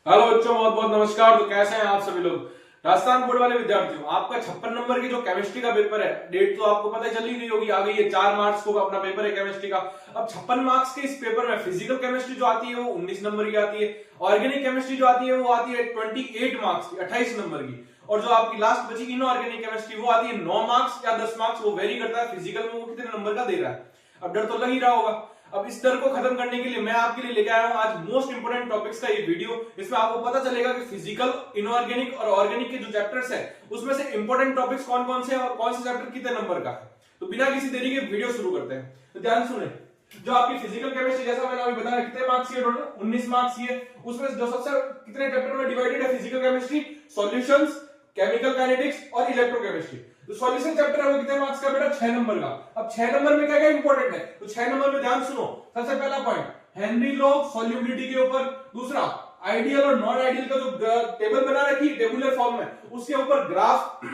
Hello बच्चों, बहुत बहुत नमस्कार। तो कैसे हैं आप सभी लोग। राजस्थान बोर्ड वाले विद्यार्थियों, आपका 56 नंबर की जो केमिस्ट्री का पेपर है, डेट तो आपको पता चल ही गई होगी, आ गई है। 4 मार्च को अपना पेपर है केमिस्ट्री का। अब 56 मार्क्स के इस पेपर में फिजिकल केमिस्ट्री जो आती है वो 19 नंबर की आती है। ऑर्गेनिक केमिस्ट्री जो आती है वो आती है 28 मार्क्स की, 28 नंबर की। और जो आपकी लास्ट बची इनऑर्गेनिक केमिस्ट्री वो आती है 9 मार्क्स या 10 मार्क्स, वो वेरी करता है फिजिकल में वो कितने नंबर का दे रहा है। अब डर तो लग ही रहा होगा। अब इस डर को खत्म करने के लिए मैं आपके लिए लेके आया हूं आज मोस्ट इंपोर्टेंट टॉपिक्स का ये वीडियो। इसमें आपको पता चलेगा कि फिजिकल, इनऑर्गेनिक और ऑर्गेनिक के जो चैप्टर्स है उसमें से इंपोर्टेंट टॉपिक्स कौन कौन से हैं और कौन से चैप्टर कितने नंबर का है। तो बिना किसी देरी के वीडियो शुरू करते हैं। तो ध्यान सुने, जो आपकी फिजिकल केमिस्ट्री, जैसा मैंने अभी बताया, कितने मार्क्स की है टोटल? 19 मार्क्स की है। उसमें जो सबसे कितने चैप्टर में डिवाइडेड है physical chemistry? Solutions, chemical kinetics और इलेक्ट्रोकेमिस्ट्री। तो सॉल्यूशन चैप्टर है वो कितने मार्क्स का बेटा? 6 नंबर का। अब 6 नंबर में क्या क्या इंपॉर्टेंट है, तो 6 नंबर में ध्यान सुनो। सबसे पहला पॉइंट हेनरी लॉ सॉल्युबिलिटी के ऊपर। दूसरा, आइडियल और नॉन आइडियल का जो टेबल बना रखी है टेबुलर फॉर्म में, उसके ऊपर ग्राफ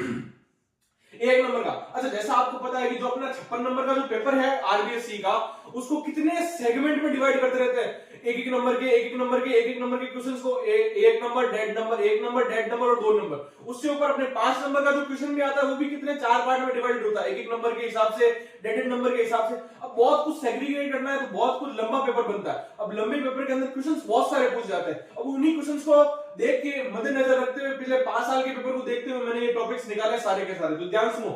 1 नंबर का। अच्छा, जैसा आपको पता है कि जो अपना 56 नंबर का जो पेपर है आरबीएससी का, उसको कितने सेगमेंट में डिवाइड करते रहते हैं, एक एक नंबर के क्वेश्चंस को एक नंबर, डेड नंबर, एक नंबर, डेड नंबर और 2 नंबर। उससे ऊपर अपने 5 नंबर का जो क्वेश्चन भी आता है वो भी कितने 4 पार्ट में डिवाइडेड होता है, एक एक नंबर के हिसाब से, डेडेड नंबर के हिसाब से। अब बहुत कुछ सेग्रीगेट करना है तो बहुत कुछ लंबा पेपर बनता है। अब लंबे पेपर के अंदर क्वेश्चंस बहुत सारे पूछ जाते हैं। अब उन्हीं क्वेश्चंस को देख के मद्देनजर रखते हुए पिछले 5 साल के पेपर को देखते हुए मैंने ये टॉपिक्स निकाले सारे के सारे। तो ध्यान सुनो।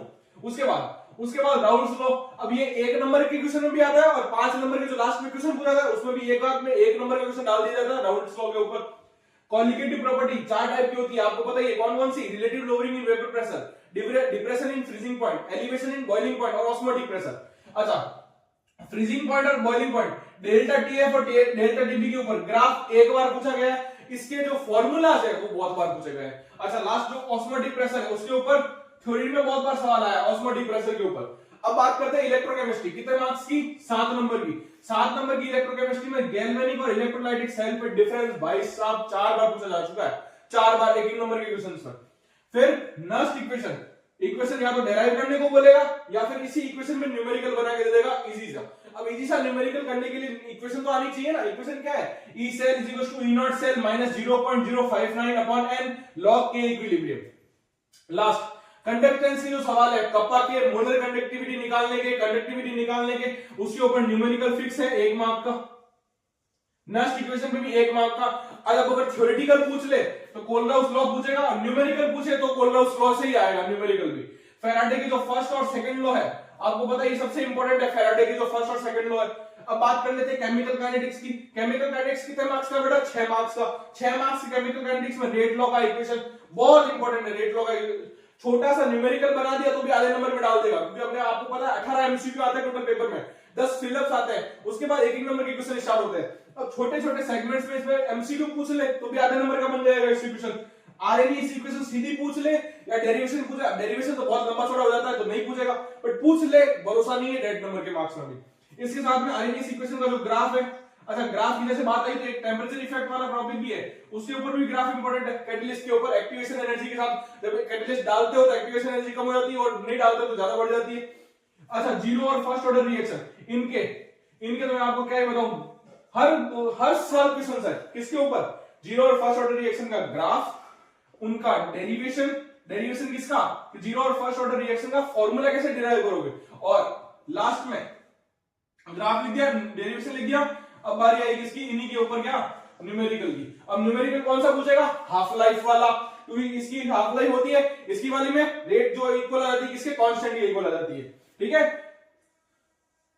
उसके बाद राउंड्स लो। अब ये 1 नंबर के क्वेश्चन में भी आता है और 5 नंबर के जो लास्ट में क्वेश्चन पूछा था उसमें भी एक बात में 1 नंबर का क्वेश्चन डाल दिया जाता है राउंड्स लो के ऊपर। कॉलिगेटिव प्रॉपर्टी 4 टाइप की होती है, आपको पता है कौन कौन सी? Relative lowering in vapour pressure, depression in freezing point, elevation in boiling point और ऑस्मोटिक प्रेशर। अच्छा, फ्रीजिंग पॉइंट और बॉइलिंग पॉइंट, डेल्टा टीएफ और डेल्टा टीबी के ऊपर ग्राफ एक बार पूछा गया है, इसके जो फॉर्मूलाज है वो बहुत बार पूछे गए हैं। अच्छा, लास्ट जो ऑस्मोटिक प्रेशर है उसके ऊपर थ्योरी में बहुत बार सवाल आया ऑस्मोटिक प्रेशर के ऊपर। अब बात करते हैं इलेक्ट्रोकेमिस्ट्री, कितने मार्क्स की? 7 नंबर की। 7 नंबर की इलेक्ट्रोकेमिस्ट्री में गैल्वेनिक और इलेक्ट्रोलाइटिक सेल पे डिफरेंस भाई साहब 4 बार पूछा जा चुका है, 4 बार एक नंबर के क्वेश्चंस में। फिर नस्ट इक्वेशन या तो डेराइव करने को बोलेगा या फिर इसी इक्वेशन में न्यूमेरिकल बना के दे देगा इजी सा। अब इजी सा न्यूमेरिकल करने के लिए इक्वेशन तो आनी चाहिए ना। इक्वेशन क्या है? E cell is equals to E naught cell minus 0.059 upon n log K equilibrium। Last conductance की जो सवाल है, कप्पा के मोलर कंडक्टिविटी निकालने के उसके ऊपर न्यूमेरिकल फिक्स है 1 मार्क का। नेक्स्ट इक्वेशन पे भी 1 मार्क का। अगर थ्योरेटिकल पूछ ले तो कोलराउस लॉ पूछेगा और न्यूमेरिकल पूछे तो कोलराउस लॉ से ही आएगा न्यूमेरिकल भी। फैराडे की जो फर्स्ट और सेकंड लॉ है, आपको पता है ये सबसे इंपॉर्टेंट है, फैराडे की जो फर्स्ट और सेकंड लॉ है। अब बात कर लेते हैं केमिकल काइनेटिक्स की। केमिकल काइनेटिक्स कितने मार्क्स का बेटा? 6 मार्क्स का। 6 मार्क्स की केमिकल काइनेटिक्स में रेट लॉ का इक्वेशन बहुत इंपॉर्टेंट है। रेट लॉ का छोटा सा न्यूमेरिकल बना दिया तो भी आधे नंबर में डाल देगा, क्योंकि अपने आपको पता है 18 एमसीक्यू आते हैं टोटल पेपर में, 10 फिलअप्स आते हैं, उसके बाद एक एक नंबर के क्वेश्चन स्टार्ट होते हैं। अब छोटे छोटे सेगमेंट्स में इसमें एमसीक्यू पूछ ले तो भी आधे नंबर का बन जाएगा इक्वेशन। आरएनए इस इक्वेशन सीधी पूछ ले या डेरिवेशन पूछे, डेरिवेशन तो बहुत लंबा चौड़ा हो जाता है तो नहीं पूछेगा, बट पूछ ले, भरोसा नहीं है डेढ़ नंबर के मार्क्स में भी। इसके साथ में आरएनए इक्वेशन का जो ग्राफ है, अच्छा ग्राफ की जैसे बात आई तो एक टेम्परेचर इफेक्ट वाला टॉपिक भी है, उसके ऊपर भी ग्राफ इंपॉर्टेंट है। कैटलिस्ट के ऊपर एक्टिवेशन एनर्जी के साथ, जब कैटलिस्ट डालते हो तो एक्टिवेशन एनर्जी कम हो जाती है और नहीं डालते तो ज्यादा बढ़ जाती है। अच्छा, जीरो और फर्स्ट ऑर्डर रिएक्शन, इनके तो मैं आपको क्या ही बताऊं, हर साल क्वेश्चन है किसके ऊपर? जीरो और फर्स्ट ऑर्डर रिएक्शन का ग्राफ, उनका डेरिवेशन किसका? जीरो और फर्स्ट ऑर्डर रिएक्शन का फॉर्मूला कैसे डिराइव करोगे, और लास्ट में ग्राफ लिख दिया, डेरिवेशन लिख दिया। अब बारी आएगी इसकी, इन्हीं के ऊपर क्या? न्यूमेरिकल की। अब न्यूमेरिकल कौन सा पूछेगा? हाफ लाइफ वाला, क्योंकि इसकी हाफ लाइफ होती है, इसकी वाली में रेट जो इक्वल आ जाती है किसके? कांस्टेंट की इक्वल आ जाती है। ठीक है,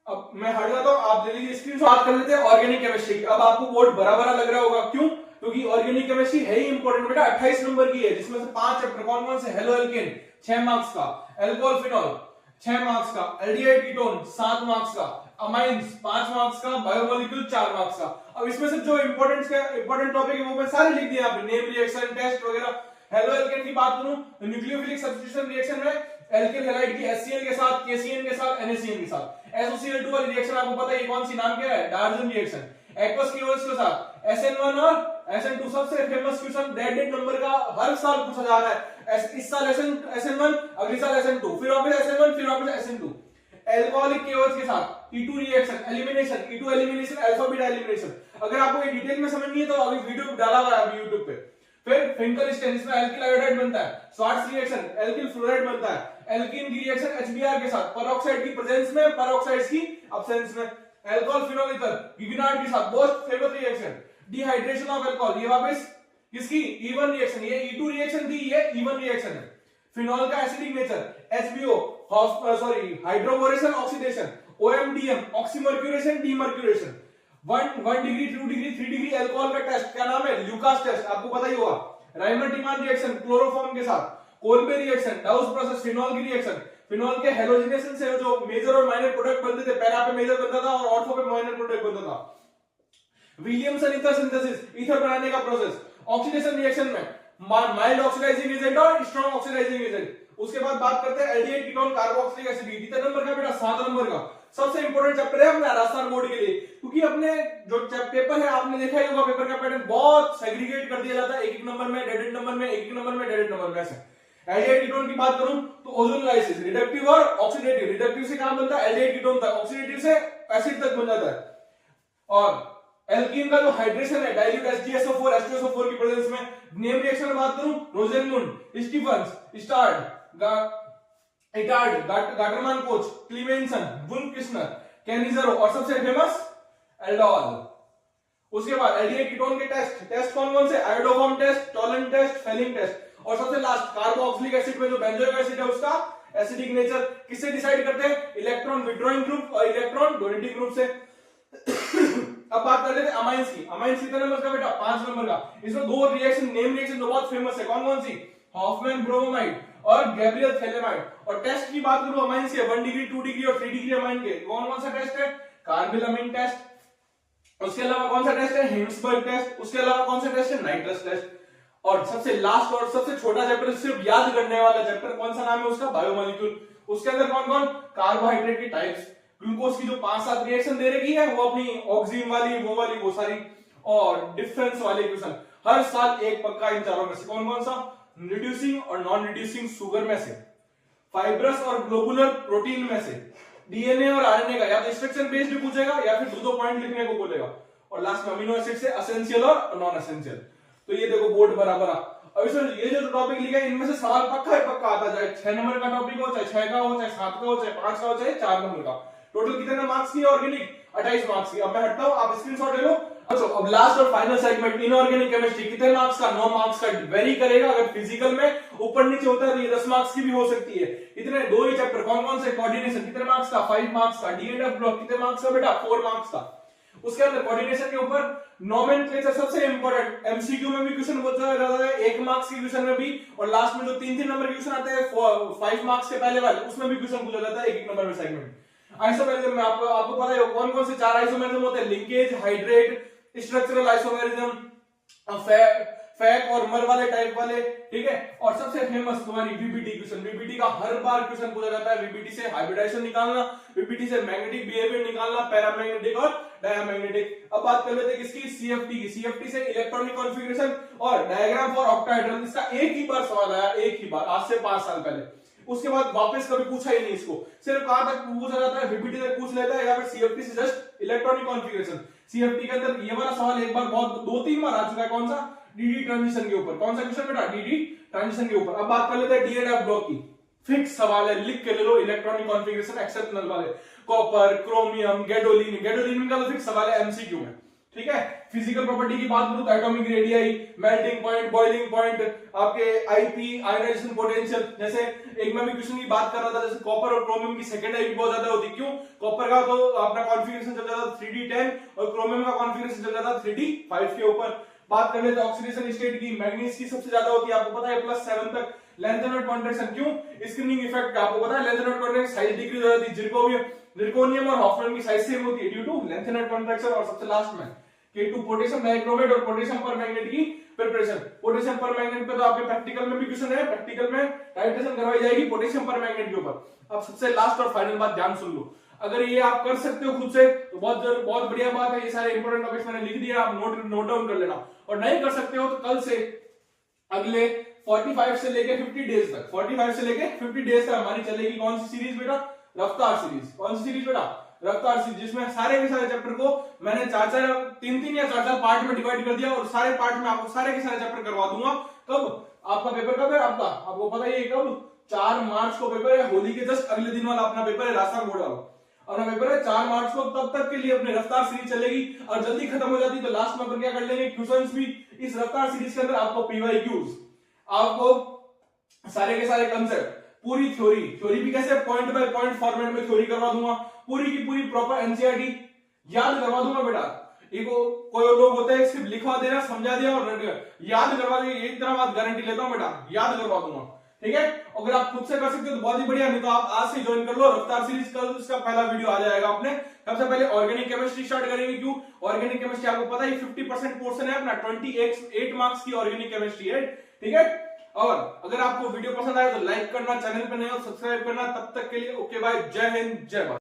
अब मैं हट जाता हूं, आप ले लीजिए स्क्रीनशॉट कर लेते हैं ऑर्गेनिक केमिस्ट्री। अब आपको बोर्ड बड़ा बड़ा लग रहा होगा, क्यों? क्योंकि ऑर्गेनिक केमिस्ट्री है ही इंपॉर्टेंट बेटा, 28 नंबर की है, जिसमें से 5 चैप्टर कौन कौन से? हेलो एल्केन 6 मार्क्स का, एल्कोहल फिनॉल 6 मार्क्स का, एल्डिहाइड कीटोन 7 मार्क्स का, अमाइंस 5 मार्क्स का, बायोमोलिक्यूल 4 मार्क्स का। अब इसमें से जो इंपॉर्टेंट टॉपिक है वो मैं सारे लिख दिए यहाँ पे, नेम, रिएक्शन, टेस्ट वगैरह। हेलो एल्केन की बात करूं तो न्यूक्लियोफिलिक सब्स्टिट्यूशन रिएक्शन में एल्किल हैलाइड की HCl के साथ, KCN के साथ, NaCN के साथ। SOCl2 वाली रिएक्शन आपको पता है कौन सी, नाम क्या है? डार्जन रिएक्शन। एक्वस कीओएस के साथ SN1 और SN2 सबसे फेमस क्वेश्चन डेड नंबर का हर साल पूछा जा रहा है। इस साल SN1, अगले साल SN2, फिर वापस SN1, फिर वापस SN2। एल्कोहलिक केओएच के साथ E2 reaction elimination, E2 elimination, alpha beta elimination. अगर आपको ये डिटेल में समझनी है तो अभी वीडियो डाला हुआ है अभी YouTube पे। फिर फिंकल स्टेन, इसमें एल्किल आयोडाइड बनता है। स्वार्ट्ज रिएक्शन, एल्किल फ्लोराइड बनता है। एल्कीन की रिएक्शन HBr के साथ, पेरोक्साइड की प्रेजेंस में, पेरोक्साइड्स की एब्सेंस में। अल्कोहल फिनोल ईथर गिगनार्ड के साथ, most famous reaction. Dehydration of alcohol, ये वापस किसकी? E one reaction. ये E2 रिएक्शन थी, ये इवन रिएक्शन है। फिनॉल का acidic nature, HBO hydroboration oxidation, OMDM oxymercuration demercuration. 1 degree 2 degree 3 degree alcohol का टेस्ट क्या नाम है? ल्यूकास टेस्ट, आपको पता ही होगा। राइमर-टिमान रिएक्शन क्लोरोफॉर्म के साथ, कोल्बे रिएक्शन, डाउस प्रोसेस, फिनॉल की रिएक्शन। फिनॉल के हेलोजिनेशन से जो मेजर और माइनर प्रोडक्ट बनते थे, पैरा पे मेजर बनता था और ऑर्थो पे माइनर प्रोडक्ट बनता था। विलियमसन ईथर सिंथेसिस, ईथर बनाने का प्रोसेस। ऑक्सीडेशन रिएक्शन में माइल्ड ऑक्सीडाइजिंग एजेंट और स्ट्रॉन्ग ऑक्सीडाइजिंग एजेंट। उसके बाद बात करते हैं एल्डिहाइड कीटोन कार्बोक्सिलिक एसिड। कितने नंबर का बेटा? 7 नंबर का। सबसे इंपॉर्टेंट चैप्टर है अपने राजस्थान बोर्ड के लिए, क्योंकि अपने जो पेपर है आपने देखा ही होगा, पेपर का पैटर्न बहुत सेग्रीगेट कर दिया जाता है, एक नंबर में, डेडेड नंबर में, एक नंबर में, डेडेड नंबर में। ऐसे एल्डिहाइड कीटोन की बात करूं तो ओजोनलाइसिस, रिडक्टिव और ऑक्सीडेटिव। रिडक्टिव से क्या बनता है? एल्डिहाइड कीटोन तक, ऑक्सीडेटिव से एसिड तक बन जाता है। और एल्कीन का जो हाइड्रेशन है, डाइल्यूट HgSO4 H2SO4 की प्रेजेंस में। नेम रिएक्शन में बात करूं, रोजेनमुंड, Stephens, स्टार्ड, Gattermann coach, क्लीमेंसन, wolf किस्नर, Cannizzaro और सबसे फेमस एल्डोल। उसके बाद एल्डिहाइड कीटोन के टेस्ट कौन कौन से? Iodoform test, Tollen test, Fehling test. और सबसे लास्ट कार्बोक्सिलिक एसिड में जो बेंजोइक एसिड है उसका एसिडिक नेचर किससे डिसाइड करते हैं? इलेक्ट्रॉन विड्रॉइंग ग्रुप और इलेक्ट्रॉन डोनेटिंग ग्रुप से। अब बात कर लेते हैं अमाइंस की। अमाइंस कितने नंबर का बेटा? 5 नंबर का। इसमें दो रिएक्शन, नेम रिएक्शन जो बहुत फेमस है, कौन कौन सी? हॉफमैन ब्रोमोमाइड और गैब्रियल थैलेमाइड। और टेस्ट की बात करूं अमाइंस के, 1 डिग्री 2 डिग्री और 3 डिग्री अमाइन के, कौन कौन सा टेस्ट है? Carbylamine test. उसके अलावा कौन सा टेस्ट है? Hinsberg test. उसके अलावा कौन सा टेस्ट है? Nitrous test. और सबसे लास्ट और सबसे छोटा चैप्टर, सिर्फ याद करने वाला चैप्टर, कौन सा नाम है उसका? बायोमोलिक्यूल। उसके अंदर कौन कौन? कार्बोहाइड्रेट की टाइप्स, ग्लूकोज की जो 5-7 रिएक्शन दे रखी है वो अपनी ऑक्सीजन वाली, वो सारी, और डिफरेंस वाले क्वेश्चन हर साल एक पक्का इन चारों में से। कौन कौन सा? रिड्यूसिंग और नॉन रिड्यूसिंग शुगर में से, फाइब्रस और ग्लोबुलर प्रोटीन में से, डीएनए और आरएनए का या तो स्ट्रक्चर बेस्ड भी पूछेगा या फिर दो पॉइंट लिखने को बोलेगा। और लास्ट में अमीनो एसिड से एसेंशियल और नॉन एसेंशियल। तो ये देखो बोर्ड बराबर। अब इसमें ये जो टॉपिक लिखा है इनमें से सवाल पक्का है, पक्का आता, चाहे 6 नंबर का टॉपिक हो, चाहे 6 का हो, चाहे 7 का हो, चाहे 5 का हो, चाहे 4 नंबर का। टोटल कितने मार्क्स की? ऑर्गेनिक 28 मार्क्स की। अब मैं हटता हूं, आप स्क्रीनशॉट ले लो। अच्छा, अब लास्ट और फाइनल सेगमेंट इनऑर्गेनिक केमिस्ट्री, कितने मार्क्स का? 9 मार्क्स का। वेरी करेगा, अगर फिजिकल में ऊपर नीचे होता है तो ये 10 मार्क्स की भी हो सकती है। इतने दो ही चैप्टर, कौन कौन से? कोऑर्डिनेशन कितने मार्क्स का? 5 मार्क्स का। डी&एफ ब्लॉक कितने मार्क्स का बेटा? 4 मार्क्स का। उसके अंदर कोऑर्डिनेशन के ऊपर नोमेनक्लेचर सबसे इंपॉर्टेंट, एमसीक्यू में भी क्वेश्चन पूछा जाता है, 1 मार्क्स के क्वेश्चन में भी, और लास्ट में जो 3-3 नंबर के क्वेश्चन आते हैं 5 मार्क्स के पहले वाले, उसमें भी क्वेश्चन पूछा जाता है 1-1 नंबर में सेगमेंट। आइसोमेरिज्म में आपको पता है कौन कौन से 4 आइसोमेरिज्म होते हैं? लिंकेज, हाइड्रेट, स्ट्रक्चरल आइसोमेरिज्म, फैक और मर वाले टाइप वाले, ठीक है। और सबसे फेमस तुम्हारी वीबीटी क्वेश्चन। वीबीटी का हर बार क्वेश्चन पूछा जाता है। वीबीटी से हाइब्रिडाइजेशन निकालना, वीबीटी से मैग्नेटिक बिहेवियर निकालना, पैरामैग्नेटिक और डायमैग्नेटिक। अब बात कर लेते हैं किसकी? सीएफटी की। सीएफटी से इलेक्ट्रॉनिक कॉन्फ़िगरेशन और डायग्राम फॉर ऑक्टाहेड्रल। इसका एक ही बार सवाल आया, एक ही बार, आज से 5 साल पहले। उसके बाद वापस कभी पूछा ही नहीं इसको। सिर्फ कहां तक पूछा जाता है? वीबीटी तक पूछ लेता है, या फिर सीएफटी से जस्ट इलेक्ट्रॉनिक कॉन्फ़िगरेशन। सीएफटी के अंदर ये वाला सवाल एक बार बहुत 2-3 बार आ चुका है। कौन सा? डीडी ट्रांजिशन के ऊपर। कौन सा क्वेश्चन बेटा? डीडी ट्रांजिशन के ऊपर। अब बात कर लेते हैं डी&एफ ब्लॉक की। फिक्स सवाल है, लिख के ले लो, इलेक्ट्रॉनिक कॉन्फ़िगरेशन एक्सेप्शनल वाले, कॉपर, क्रोमियम, गैडोलिन। गैडोलिन का तो फिक्स सवाल है एमसीक्यू में, ठीक है। फिजिकल प्रॉपर्टी की बात करूं तो atomic radii, melting point, boiling point, आपके आईपी, आयोनाइजेशन पोटेंशियल। जैसे एक में भी क्वेश्चन की बात कर रहा था, जैसे कॉपर और क्रोमियम की सेकेंड आईपी बहुत ज्यादा होती, क्यों? कॉपर का तो अपना कॉन्फ़िगरेशन चल जाता 3d10 और क्रोमियम का कॉन्फ़िगरेशन चल जाता 3d5 के ऊपर। बात कर लेते हैं ऑक्सीडेशन स्टेट की। मैग्नीज की सबसे ज्यादा होती है, आपको पता है, +7 तक। लेंथेनॉइड कॉन्ट्रैक्शन, क्यों? स्क्रीनिंग इफेक्ट का आपको पता है, लेंथेनॉइड कॉन्ट्रैक्शन साइज डिक्रीज हो जाती है। जिरकोनियम और हॉफमैन की साइज सेम होती है ड्यू टू लेंथेनॉइड कॉन्ट्रैक्शन। और सबसे लास्ट में K2 पोटेशियम डाइक्रोमेट और पोटेशियम परमैंगनेट की प्रिपरेशन। पोटेशियम परमैंगनेट पे तो आपके प्रैक्टिकल में भी क्वेश्चन है, प्रैक्टिकल में टाइट्रेशन करवाई जाएगी पोटेशियम परमैंगनेट के ऊपर। अब सबसे लास्ट और फाइनल बात ध्यान सुन लो, अगर ये आप कर सकते हो खुद से तो बहुत बढ़िया बात है। ये सारे इंपॉर्टेंट टॉपिक्स मैंने लिख दिया, आप नोट डाउन कर लेना। और नहीं कर सकते हो तो कल से अगले 45 से लेके 50 डेज तक, 45 से लेके 50 डेज तक हमारी चलेगी कौन सी सीरीज बेटा? रफ्तार सीरीज। कौन सी सीरीज बेटा? रफ्तार सीरीज, जिसमें सारे के सारे चैप्टर को मैंने तीन या चार पार्ट में डिवाइड कर दिया और सारे पार्ट में आपको सारे के सारे चैप्टर करवा दूंगा। कब आपका पेपर कब है? आपको पता ही है कब, 4 मार्च को पेपर है। होली के जस्ट अगले दिन वाला अपना पेपर है राजस्थान बोर्ड वाला, और पेपर है 4 मार्च को। तब तक के लिए अपनी रफ्तार सीरीज चलेगी, और जल्दी खत्म हो जाती तो लास्ट में अपन क्या कर लेंगे, क्वेश्चंस भी इस रफ्तार सीरीज के अंदर आपको पीवाईक्यूज, आपको सारे के सारे कंसेप्ट, पूरी थ्योरी भी कैसे पॉइंट बाय पॉइंट फॉर्मेट में थ्योरी करवा दूंगा, पूरी की पूरी प्रॉपर एनसीईआरटी याद करवा दूंगा बेटा। कोई लोग होते हैं सिर्फ लिखवा देना, समझा दिया और याद करवा देंगे, एक तरह बात गारंटी लेता हूं बेटा, याद करवा दूंगा, ठीक है। अगर आप खुद से कर सकते हो तो बहुत ही बढ़िया, नहीं तो आप आज से ज्वाइन कर लो रफ्तार सीरीज। कल इसका पहला वीडियो आ जाएगा अपने। सबसे पहले ऑर्गेनिक केमिस्ट्री स्टार्ट करेंगे। क्यों? ऑर्गेनिक केमिस्ट्री आपको पता है 50% पोर्शन है अपना, 28 मार्क्स की ऑर्गेनिक केमिस्ट्री है, ठीक है। और अगर आपको वीडियो पसंद आए तो लाइक करना, चैनल पर नए हो सब्सक्राइब करना। तब तक के लिए ओके बाय, जय हिंद जय भारत।